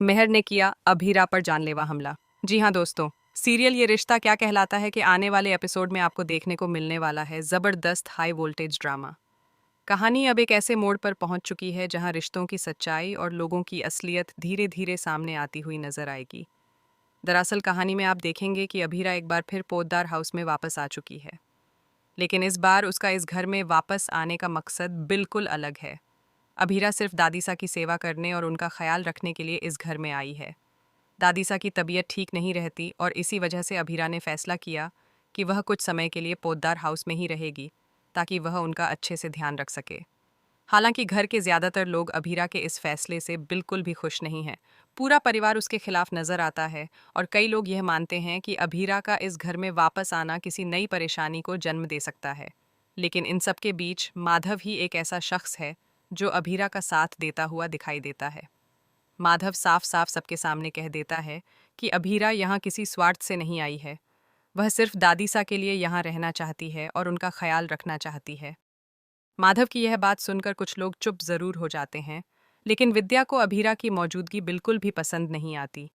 मेहर ने किया अभीरा पर जानलेवा हमला। जी हाँ दोस्तों, सीरियल ये रिश्ता क्या कहलाता है कि आने वाले एपिसोड में आपको देखने को मिलने वाला है जबरदस्त हाई वोल्टेज ड्रामा। कहानी अब एक ऐसे मोड़ पर पहुंच चुकी है जहां रिश्तों की सच्चाई और लोगों की असलियत धीरे धीरे सामने आती हुई नजर आएगी। दरअसल कहानी में आप देखेंगे कि अभीरा एक बार फिर पोद्दार हाउस में वापस आ चुकी है, लेकिन इस बार उसका इस घर में वापस आने का मकसद बिल्कुल अलग है। अभीरा सिर्फ दादीसा की सेवा करने और उनका ख्याल रखने के लिए इस घर में आई है। दादीसा की तबीयत ठीक नहीं रहती और इसी वजह से अभीरा ने फैसला किया कि वह कुछ समय के लिए पोद्दार हाउस में ही रहेगी, ताकि वह उनका अच्छे से ध्यान रख सके। हालांकि घर के ज़्यादातर लोग अभीरा के इस फैसले से बिल्कुल भी खुश नहीं हैं। पूरा परिवार उसके खिलाफ नजर आता है और कई लोग यह मानते हैं कि अभीरा का इस घर में वापस आना किसी नई परेशानी को जन्म दे सकता है। लेकिन इन सब के बीच माधव ही एक ऐसा शख्स है जो अभीरा का साथ देता हुआ दिखाई देता है। माधव साफ साफ सबके सामने कह देता है कि अभीरा यहाँ किसी स्वार्थ से नहीं आई है। वह सिर्फ दादीसा के लिए यहाँ रहना चाहती है और उनका ख्याल रखना चाहती है। माधव की यह बात सुनकर कुछ लोग चुप जरूर हो जाते हैं, लेकिन विद्या को अभीरा की मौजूदगी बिल्कुल भी पसंद नहीं आती।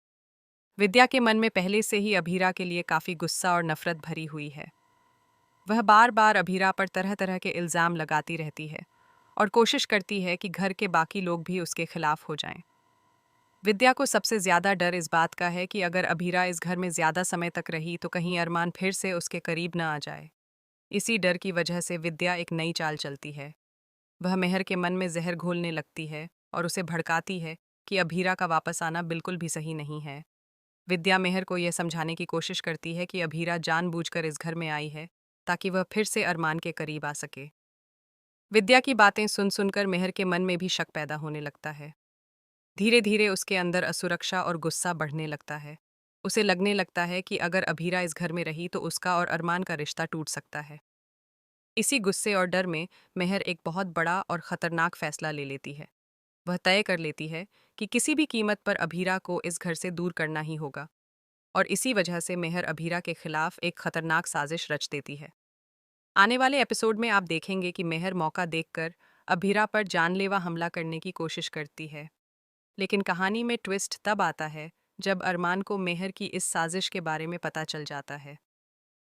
विद्या के मन में पहले से ही अभीरा के लिए काफी गुस्सा और नफरत भरी हुई है। वह बार बार अभीरा पर तरह तरह के इल्जाम लगाती रहती है और कोशिश करती है कि घर के बाकी लोग भी उसके खिलाफ हो जाएं। विद्या को सबसे ज्यादा डर इस बात का है कि अगर अभीरा इस घर में ज्यादा समय तक रही तो कहीं अरमान फिर से उसके करीब न आ जाए। इसी डर की वजह से विद्या एक नई चाल चलती है। वह मेहर के मन में जहर घोलने लगती है और उसे भड़काती है कि अभीरा का वापस आना बिल्कुल भी सही नहीं है। विद्या मेहर को यह समझाने की कोशिश करती है कि अभीरा जानबूझकर इस घर में आई है ताकि वह फिर से अरमान के करीब आ सके। विद्या की बातें सुन सुनकर मेहर के मन में भी शक पैदा होने लगता है। धीरे धीरे उसके अंदर असुरक्षा और गुस्सा बढ़ने लगता है। उसे लगने लगता है कि अगर अभीरा इस घर में रही तो उसका और अरमान का रिश्ता टूट सकता है। इसी गुस्से और डर में मेहर एक बहुत बड़ा और खतरनाक फैसला ले लेती है। वह तय कर लेती है कि किसी भी कीमत पर अभीरा को इस घर से दूर करना ही होगा, और इसी वजह से मेहर अभीरा के खिलाफ एक खतरनाक साजिश रच देती है। आने वाले एपिसोड में आप देखेंगे कि मेहर मौका देखकर अभीरा पर जानलेवा हमला करने की कोशिश करती है, लेकिन कहानी में ट्विस्ट तब आता है जब अरमान को मेहर की इस साजिश के बारे में पता चल जाता है।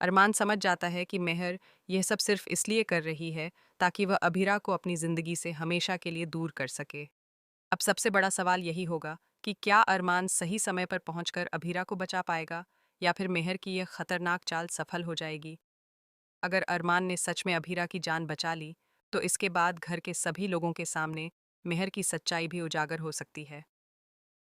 अरमान समझ जाता है कि मेहर यह सब सिर्फ इसलिए कर रही है ताकि वह अभीरा को अपनी जिंदगी से हमेशा के लिए दूर कर सके। अब सबसे बड़ा सवाल यही होगा कि क्या अरमान सही समय पर पहुंचकर अभीरा को बचा पाएगा, या फिर मेहर की यह खतरनाक चाल सफल हो जाएगी। अगर अरमान ने सच में अभीरा की जान बचा ली तो इसके बाद घर के सभी लोगों के सामने मेहर की सच्चाई भी उजागर हो सकती है।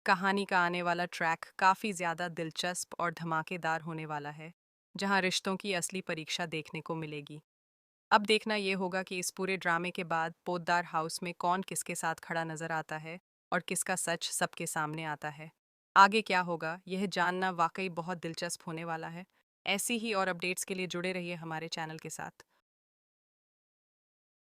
कहानी का आने वाला ट्रैक काफ़ी ज़्यादा दिलचस्प और धमाकेदार होने वाला है, जहां रिश्तों की असली परीक्षा देखने को मिलेगी। अब देखना ये होगा कि इस पूरे ड्रामे के बाद पोद्दार हाउस में कौन किसके साथ खड़ा नजर आता है और किसका सच सबके सामने आता है। आगे क्या होगा यह जानना वाकई बहुत दिलचस्प होने वाला है। ऐसी ही और अपडेट्स के लिए जुड़े रहिए हमारे चैनल के साथ।